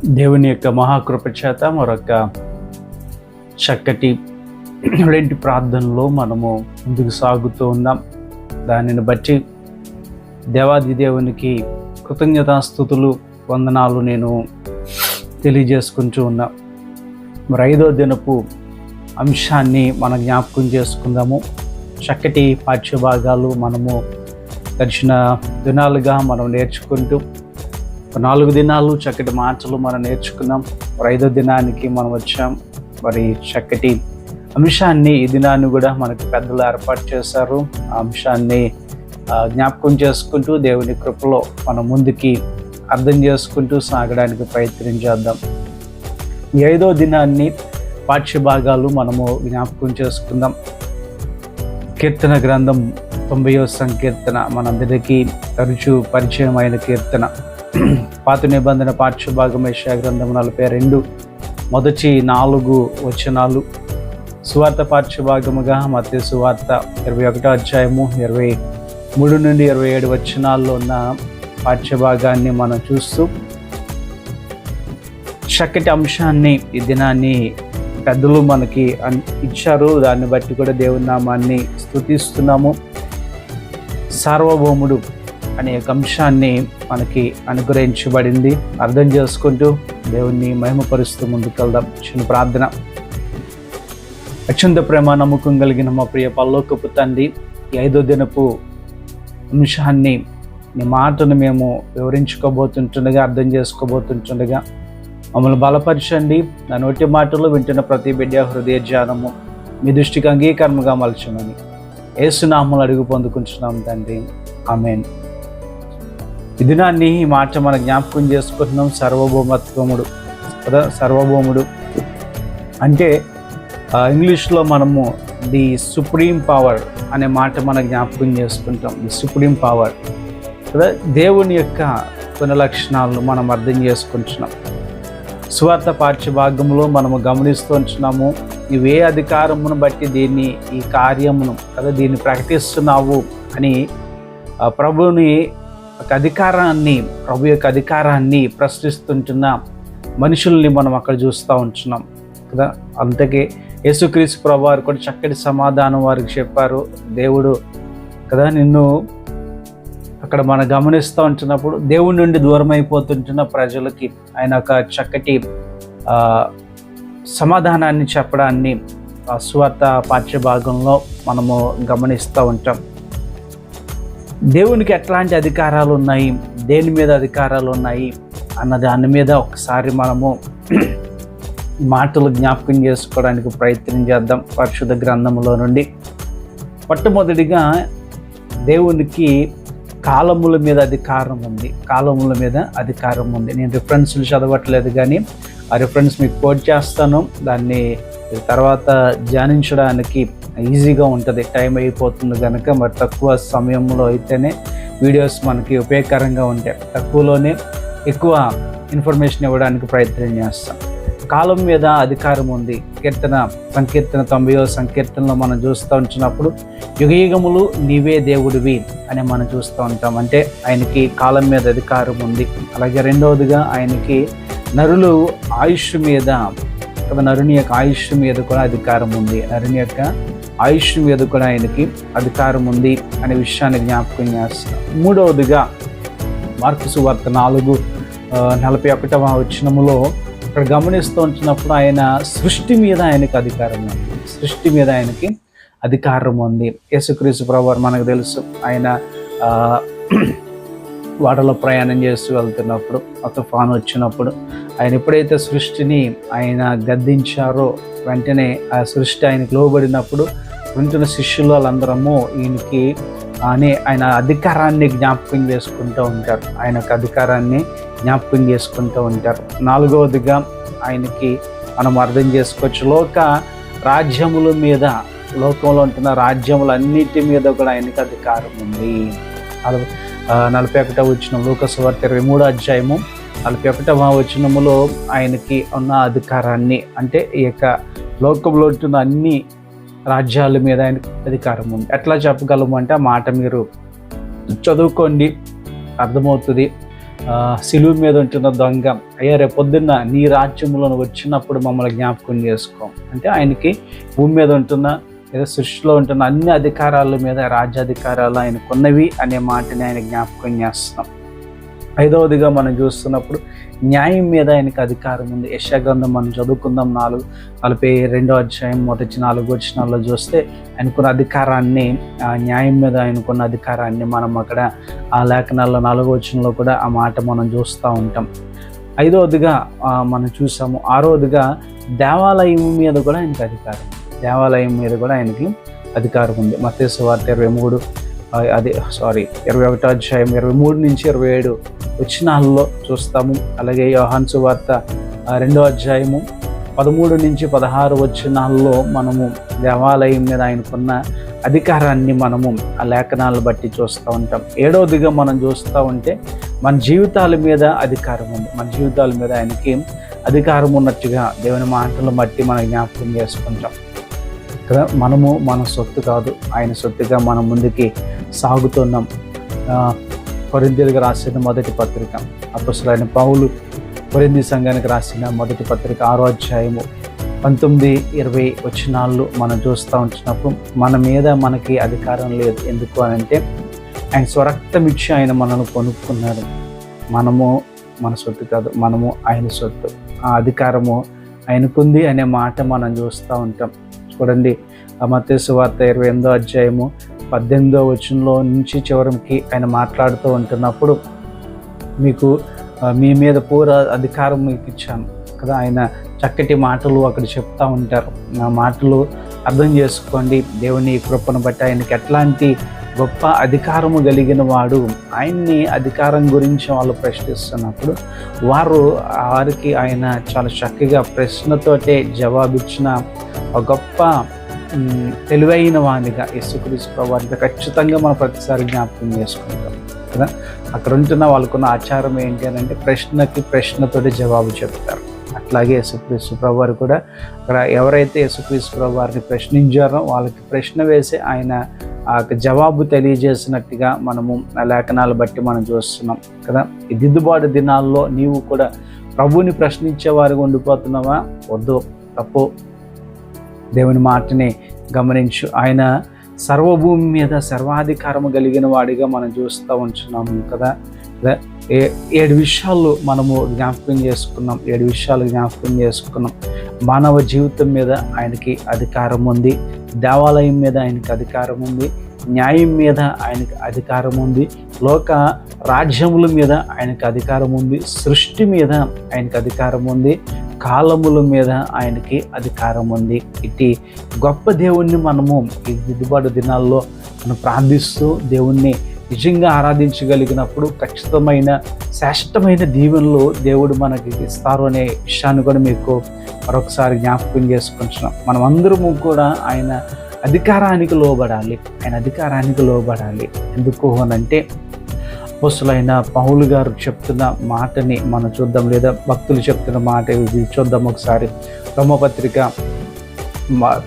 దేవుని యొక్క మహాకృప చేత మరొక చక్కటి రెంటి ప్రార్థనలో మనము ముందుకు సాగుతూ ఉన్నాం. దానిని బట్టి దేవాది దేవునికి కృతజ్ఞతాస్తుతులు వందనాలు నేను తెలియజేసుకుంటూ ఉన్నా. మరి 5వ దినపు అంశాన్ని మనం జ్ఞాపకం చేసుకుందాము. చక్కటి పాఠ్యభాగాలు మనము గడిచిన దినాలుగా మనం నేర్చుకుంటూ 4 దినాలు చక్కటి మాటలు మనం నేర్చుకున్నాం. మరి 5వ దినానికి మనం వచ్చాం. మరి చక్కటి అంశాన్ని ఈ దినాన్ని కూడా మనకు పెద్దలు ఏర్పాటు చేశారు. ఆ అంశాన్ని జ్ఞాపకం చేసుకుంటూ దేవుని కృపలో మనం ముందుకి అర్థం చేసుకుంటూ సాగడానికి ప్రయత్నం చేద్దాం. ఈ 5వ దినాన్ని పాఠ్యభాగాలు మనము జ్ఞాపకం చేసుకుందాం. కీర్తన గ్రంథం 90వ సంకీర్తన మనందరికీ తరచూ పరిచయమైన కీర్తన. పాత నిబంధన పాఠ్యభాగం యెషయా గ్రంథం 42 మొదటి 4 వచనాలు. సువార్త పాఠ్యభాగముగా మత్తయి సువార్త 21వ అధ్యాయము 23 నుండి 27 వచనాల్లో ఉన్న పాఠ్యభాగాన్ని మనం చూస్తూ చక్కటి అంశాన్ని ఈ దినాన్ని పెద్దలు మనకి ఇచ్చారు. దాన్ని బట్టి కూడా దేవుని నామాన్ని స్తుతిస్తున్నాము. సార్వభౌముడు అనే ఒక అంశాన్ని మనకి అనుగ్రహించబడింది. అర్థం చేసుకుంటూ దేవుణ్ణి మహిమపరుస్తూ ముందుకెళ్దాం. చిన్న ప్రార్థన. అత్యంత ప్రేమ నమ్మకం కలిగిన మా ప్రియ పరలోకపు తండ్రి, ఈ 5వ దినపు అంశాన్ని నీ మాటను మేము వివరించుకోబోతుంటుండగా, అర్థం చేసుకోబోతుంటుండగా మమ్మల్ని బలపరచండి. నా నోటి మాటలు వింటున్న ప్రతి బిడ్డ హృదయ ధ్యానము మీ దృష్టికి అంగీకారముగా మలచమని యేసు నామములో అడుగు పొందుకుంటున్నాం తండ్రి, ఆమేన్. ఈ దినాన్ని ఈ మాట మనం జ్ఞాపకం చేసుకుంటున్నాం. సార్వభౌమత్వముడు కదా. సార్వభౌముడు అంటే ఇంగ్లీష్లో మనము ది సుప్రీం పవర్ అనే మాట మనం జ్ఞాపకం చేసుకుంటాం. ది సుప్రీం పవర్ కదా. దేవుని యొక్క కొన్ని లక్షణాలను మనం అర్థం చేసుకుంటున్నాం. సువార్త పాఠ్యభాగంలో మనము గమనిస్తూ ఉంటున్నాము. నువ్వే అధికారమును బట్టి ఈ కార్యమును కదా దీన్ని ప్రకటిస్తున్నావు అని ప్రభుని ప్రభు యొక్క అధికారాన్ని ప్రశ్నిస్తుంటున్న మనుషుల్ని మనం అక్కడ చూస్తూ ఉంటున్నాం కదా. అంతకే యేసుక్రీస్తు ప్రభు వారు కూడా చక్కటి సమాధానం వారికి చెప్పారు. దేవుడు కదా నిన్ను అక్కడ మనం గమనిస్తూ ఉంటున్నప్పుడు దేవుడి నుండి దూరం అయిపోతుంటున్న ప్రజలకి ఆయన ఒక చక్కటి సమాధానాన్ని చెప్పడాన్ని సువార్త పాఠ్యభాగంలో మనము గమనిస్తూ ఉంటాం. దేవునికి ఎట్లాంటి అధికారాలు ఉన్నాయి, దేని మీద అధికారాలు ఉన్నాయి అన్న దాని మీద ఒకసారి మనము మాటలు జ్ఞాపకం చేసుకోవడానికి ప్రయత్నం చేద్దాం. పరిశుద్ధ గ్రంథంలో నుండి మొట్టమొదటిగా దేవునికి కాలముల మీద అధికారం ఉంది. కాలముల మీద అధికారం ఉంది. నేను రిఫరెన్స్లు చదవట్లేదు, కానీ ఆ రిఫరెన్స్ మీకు కోట్ చేస్తాను. దాన్ని తర్వాత ధ్యానించడానికి ఈజీగా ఉంటుంది. టైం అయిపోతుంది కనుక మరి తక్కువ సమయంలో అయితేనే వీడియోస్ మనకి ఉపయోగకరంగా ఉంటాయి. తక్కువలోనే ఎక్కువ ఇన్ఫర్మేషన్ ఇవ్వడానికి ప్రయత్నం చేస్తాం. కాలం మీద అధికారం ఉంది. సంకీర్తన 90వ సంకీర్తనలో మనం చూస్తూ ఉంచినప్పుడు యుగయుగములు నీవే దేవుడివి అని మనం చూస్తూ ఉంటాం. అంటే ఆయనకి కాలం మీద అధికారం ఉంది. అలాగే రెండవదిగా ఆయనకి నరులు ఆయుష్ మీద నరుని యొక్క ఆయుష్ మీద కూడా అధికారం ఉంది. నరుని యొక్క ఆయుష్ మీద కూడా ఆయనకి అధికారం ఉంది అనే విషయాన్ని జ్ఞాపకం చేస్తాం. మూడవదిగా మార్కు సువార్త 4:41వ వచనములో ఇక్కడ గమనిస్తూ ఉంచినప్పుడు ఆయన సృష్టి మీద ఆయనకి అధికారం ఉంది. సృష్టి మీద ఆయనకి అధికారం ఉంది. యేసుక్రీస్తు ప్రభువారు మనకు తెలుసు, ఆయన వాటలో ప్రయాణం చేస్తూ వెళ్తున్నప్పుడు తుఫాను వచ్చినప్పుడు ఆయన ఎప్పుడైతే సృష్టిని ఆయన గద్దించారో వెంటనే ఆ సృష్టి ఆయనకు లోబడినప్పుడు వింటున్న శిష్యులు వాళ్ళందరము ఆయన అధికారాన్ని జ్ఞాపకం చేసుకుంటూ ఉంటారు. ఆయన అధికారాన్ని జ్ఞాపకం చేసుకుంటూ ఉంటారు. 4వదిగా ఆయనకి మనం అర్థం చేసుకోవచ్చు, రాజ్యముల మీద, లోకంలో ఉంటున్న రాజ్యములన్నిటి మీద కూడా ఆయనకి అధికారం ఉంది. 41వ వచనం లూకా సువార్త 23వ అధ్యాయము 41వ వచనములో ఆయనకి ఉన్న అధికారాన్ని, అంటే ఈ యొక్క లోకంలో ఉంటున్న అన్ని రాజ్యాల మీద ఆయనకి అధికారం ఉంది. ఎట్లా చెప్పగలము అంటే ఆ మాట మీరు చదువుకోండి, అర్థమవుతుంది. సిలువ మీద ఉంటున్న దొంగ, అయ్యా రేపొద్దున్న నీ రాజ్యంలో వచ్చినప్పుడు మమ్మల్ని జ్ఞాపకం చేసుకో అంటే ఆయనకి భూమి మీద ఉంటున్న లేదా సృష్టిలో ఉంటున్న అన్ని అధికారాల మీద రాజ్యాధికారాలు ఆయనకున్నవి అనే మాటని ఆయన జ్ఞాపకం చేస్తున్నాం. 5వదిగా మనం చూస్తున్నప్పుడు న్యాయం మీద ఆయనకు అధికారం ఉంది. యెషయా గ్రంథం మనం చదువుకుందాం 42వ అధ్యాయం మొదటి 4 వచనాల్లో చూస్తే ఆయనకున్న అధికారాన్ని, న్యాయం మీద ఆయనకున్న అధికారాన్ని మనం అక్కడ ఆ లేఖనాల్లో 4వ వచనంలో కూడా ఆ మాట మనం చూస్తూ ఉంటాం. 5వదిగా మనం చూసాము. 6వదిగా దేవాలయం మీద కూడా ఆయనకి అధికారం, దేవాలయం మీద కూడా ఆయనకి అధికారం ఉంది. మత్తయి సువార్త 21వ అధ్యాయం 23 నుంచి 27 వచనాల్లో చూస్తాము. అలాగే యోహాను సువార్త 2వ అధ్యాయము 13 నుంచి 16 వచనాల్లో మనము దేవాలయం మీద ఆయనకున్న అధికారాన్ని మనము ఆ లేఖనాలను బట్టి చూస్తూ ఉంటాం. 7వదిగా మనం చూస్తూ ఉంటే మన జీవితాల మీద అధికారం ఉంది. మన జీవితాల మీద ఆయనకి అధికారం ఉన్నట్టుగా దేవుని మాటలను బట్టి మనం జ్ఞాపకం చేసుకుంటాం కదా. మనము మన సొత్తు కాదు, ఆయన సొత్తుగా మనం ముందుకి సాగుతున్నాం. కొరింథీయులకు రాసిన మొదటి పత్రిక, అపొస్తలుడైన పౌలు కొరింథీ సంఘానికి రాసిన మొదటి పత్రిక 6వ అధ్యాయము 19-20 వచనాలు మనం చూస్తూ ఉంటున్నప్పుడు మన మీద మనకి అధికారం లేదు. ఎందుకు అని అంటే ఆయన స్వరక్తం ఇచ్చి ఆయన మనల్ని కొనుక్కున్నాడు. మనము మన సొత్తు కాదు, మనము ఆయన సొత్తు. ఆ అధికారము ఆయనకుంది అనే మాట మనం చూస్తూ ఉంటాం. చూడండి, మత్తయి సువార్త 28వ అధ్యాయము 18వ వచనంలో నుంచి చివరికి ఆయన మాట్లాడుతూ ఉంటున్నప్పుడు మీకు మీ మీద పూర అధికారం మీకు ఇచ్చాను కదా. ఆయన చక్కటి మాటలు అక్కడ చెప్తూ ఉంటారు. ఆ మాటలు అర్థం చేసుకోండి. దేవుని కృపను బట్టి ఆయనకి ఎట్లాంటి గొప్ప అధికారము కలిగిన వాడు. ఆయన్ని అధికారం గురించి వాళ్ళు ప్రశ్నిస్తున్నప్పుడు వారికి ఆయన చాలా చక్కగా ప్రశ్నతోటే జవాబిచ్చిన ఒక గొప్ప తెలివైన వానిగా యేసుక్రీస్తు ప్రభువుని ఖచ్చితంగా మనం ప్రతిసారి జ్ఞాపకం చేసుకుంటాం కదా. అక్కడ ఉంటున్న వాళ్ళకున్న ఆచారం ఏంటి అని అంటే ప్రశ్నతోటి జవాబు చెప్తారు. అట్లాగే యేసుక్రీస్తు ప్రభువారు కూడా అక్కడ ఎవరైతే యేసుక్రీస్తు ప్రభువారిని ప్రశ్నించారో వాళ్ళకి ప్రశ్న వేసి ఆయన ఆ జవాబు తెలియజేసినట్టుగా మనము ఆ లేఖనాలు బట్టి మనం చూస్తున్నాం కదా. ఈ దిద్దుబాటు దినాల్లో నీవు కూడా ప్రభువుని ప్రశ్నించే వారిగా ఉండిపోతున్నావా? వద్దు, తప్పు. దేవుని మాటని గమనించు. ఆయన సర్వభూమి మీద సర్వాధికారము కలిగిన వాడిగా మనం చూస్తూ ఉంటున్నాము కదా. 7 విషయాలు మనము జ్ఞాపకం చేసుకున్నాం. మానవ జీవితం మీద ఆయనకి అధికారం ఉంది, దేవాలయం మీద ఆయనకి అధికారం ఉంది, న్యాయం మీద ఆయనకి అధికారం ఉంది, లోక రాజ్యముల మీద ఆయనకి అధికారం ఉంది, సృష్టి మీద ఆయనకి అధికారం ఉంది, కాలముల మీద ఆయనకి అధికారం ఉంది. ఇటు గొప్ప దేవుణ్ణి మనము ఈ దిద్దుబాటు దినాల్లో మనం ప్రార్థిస్తూ దేవుణ్ణి నిజంగా ఆరాధించగలిగినప్పుడు ఖచ్చితమైన శ్రేష్టమైన దీవెనలు దేవుడు మనకి ఇస్తారు అనే విషయాన్ని కూడా మీకు మరొకసారి జ్ఞాపకం చేసుకుంటున్నాం. మనం అందరము కూడా ఆయన అధికారానికి లోబడాలి. ఎందుకు అనంటే అపోస్తలుడైన పౌలు గారు చెప్తున్న మాటని మనం చూద్దాం, లేదా భక్తులు చెప్తున్న మాట ఇది చూద్దాం ఒకసారి. రోమపత్రిక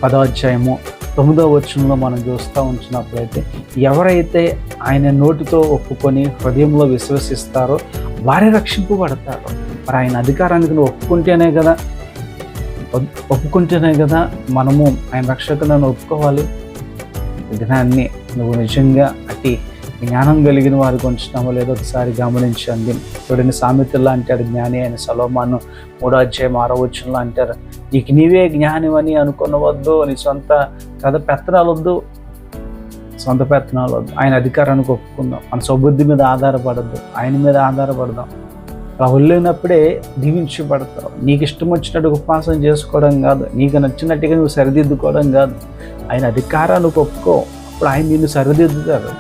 10వ అధ్యాయము 9వ వచనంలో మనం చూస్తూ ఉంచినప్పుడైతే ఎవరైతే ఆయన నోటితో ఒప్పుకొని హృదయంలో విశ్వసిస్తారో వారే రక్షింపబడతారు. మరి ఆయన అధికారానికి నువ్వు ఒప్పుకుంటేనే కదా మనము ఆయన రక్షకులను ఒప్పుకోవాలి. దినాన్ని నువ్వు నిజంగా అతి జ్ఞానం కలిగిన వారు కొంచున్నామో లేదో ఒకసారి గమనించండి. చూడండి, సామెతల్లో అంటాడు జ్ఞాని అయిన సొలొమోను 3వ అధ్యాయం 6వ వచనంలో అంటారు, నీకు నీవే జ్ఞానివని అనుకునవద్దు, నీ సొంత పెత్తనాలు వద్దు. ఆయన అధికారానికి ఒప్పుకుందాం. మన స్వబుద్ధి మీద ఆధారపడద్దు, ఆయన మీద ఆధారపడదాం. అలా వెళ్ళినప్పుడే దీవించబడతావు. నీకు ఇష్టం వచ్చినట్టు ఉపవాసం చేసుకోవడం కాదు, నీకు నచ్చినట్టుగా నువ్వు సరిదిద్దుకోవడం కాదు. ఆయన అధికారానికి ఒప్పుకో. అప్పుడు ఆయన నిన్ను సరిదిద్దుతారు,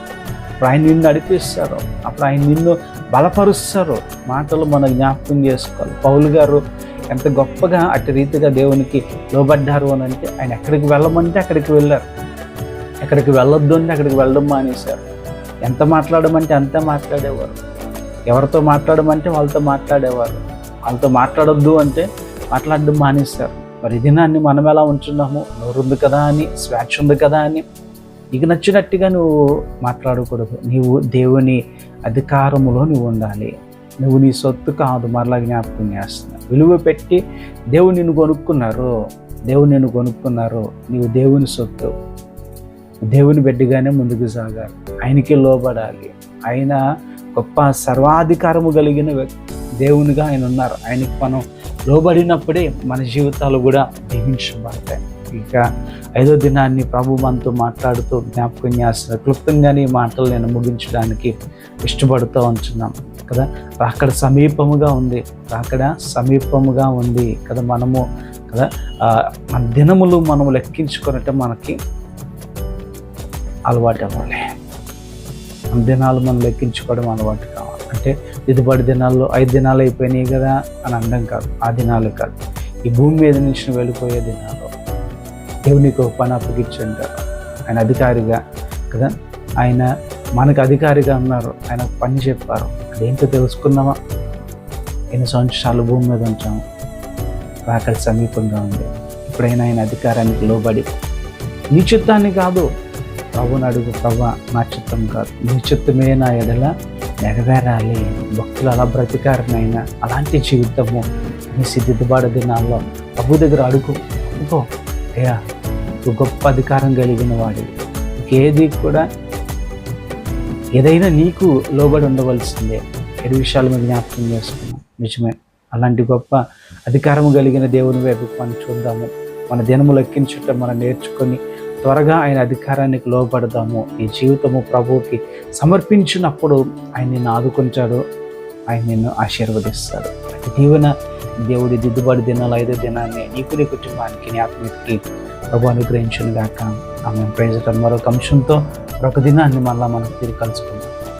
అప్పుడు ఆయన నిన్ను నడిపిస్తారు, అప్పుడు ఆయన నిన్ను బలపరుస్తారు. మాటలు మనం జ్ఞాపకం చేసుకోవాలి. పౌలు గారు ఎంత గొప్పగా అటు రీతిగా దేవునికి లోబడ్డారు అని అంటే ఆయన ఎక్కడికి వెళ్ళమంటే అక్కడికి వెళ్ళారు, ఎక్కడికి వెళ్ళొద్దు అంటే అక్కడికి వెళ్ళడం మానేశారు. ఎంత మాట్లాడమంటే అంతే మాట్లాడేవారు, ఎవరితో మాట్లాడమంటే వాళ్ళతో మాట్లాడేవారు, వాళ్ళతో మాట్లాడొద్దు అంటే మాట్లాడడం మానేశారు. మరి దినాన్ని మనం ఎలా ఉంటున్నాము? నోరుంది కదా అని, స్వేచ్ఛ ఉంది కదా అని నీకు నచ్చినట్టుగా నువ్వు మాట్లాడకూడదు. నీవు దేవుని అధికారములో నువ్వు ఉండాలి. నువ్వు నీ సొత్తు కాదు, మరలా జ్ఞాపకం చేస్తున్నావు. విలువ పెట్టి దేవుడు నిన్ను కొనుక్కున్నారు. నీవు దేవుని సొత్తు. దేవుని బిడ్డగానే ముందుకు సాగాలి, ఆయనకి లోబడాలి. ఆయన గొప్ప సర్వాధికారము కలిగిన దేవునిగా ఆయన ఉన్నారు. ఆయనకి మనం లోబడినప్పుడే మన జీవితాలు కూడా దీవించబడతాయి. ఇక 5వ దినాన్ని ప్రభు మనతో మాట్లాడుతూ జ్ఞాపకం చేస్తున్నారు. క్లుప్తంగానే ఈ మాటలు నేను ముగించడానికి ఇష్టపడుతూ ఉంటున్నాం కదా. రాకడ సమీపముగా ఉంది కదా. మనము కదా మన దినములు మనము లెక్కించుకున్నట్టు మనకి అలవాటు అవ్వాలి. మన దినాలు మనం లెక్కించుకోవడం అలవాటు కావాలి. అంటే దిద్దుబాటు దినాల్లో 5 దినాలు అయిపోయినాయి కదా అని అనడం కాదు. ఆ దినాలు కాదు, ఈ భూమి మీద నుంచి వెళ్ళిపోయే దినాలు. దేవునికి ఒక పని అప్పగించుంటారు. ఆయన అధికారిగా కదా, ఆయన మనకు అధికారిగా ఉన్నారు. ఆయన పని చెప్పారు. అదేంటో తెలుసుకున్నామా? ఎన్ని సంవత్సరాలు భూమి మీద ఉంచాము, రాకడ సమీపంగా ఉంది. ఇప్పుడైనా ఆయన అధికారానికి లోబడి నీ చిత్తాన్ని కాదు, ప్రభుని అడుగు, ప్రభా నా చిత్తం కాదు, నీ చిత్తమే నా ఎడల నెరవేరాలి. భక్తులు అలా బ్రతికారనైనా అలాంటి జీవితము నీ దిద్దుబాటు దినాల్లో ప్రభు దగ్గర అడుగు. అయ్యా, నువ్వు గొప్ప అధికారం కలిగిన వాడివి, ఇంకేది కూడా ఏదైనా నీకు లోబడి ఉండవలసిందే. 7 విషయాలు మేము జ్ఞాపకం చేసుకున్నాం. నిజమే, అలాంటి గొప్ప అధికారం కలిగిన దేవుని వైపు మనం చూద్దాము. మన దినము లెక్కించుట మనం నేర్చుకొని త్వరగా ఆయన అధికారానికి లోబడదాము. ఈ జీవితము ప్రభువుకి సమర్పించినప్పుడు ఆయన నిన్ను ఆదుకుంటాడు, ఆయన నిన్ను ఆశీర్వదిస్తాడు. ప్రతి దీవెన దేవుడి దిద్దుబాటు దినాలు 5వ దినాన్ని నీకు, నీ కుటుంబానికి, నీ ఆత్మీయతకి ప్రభు అనుగ్రహించును గాక. ఆమె ప్రైజ్. మరొక అంశంతో మరొక దినాన్ని మళ్ళా మనం తిరిగి కలుసుకుంటాం.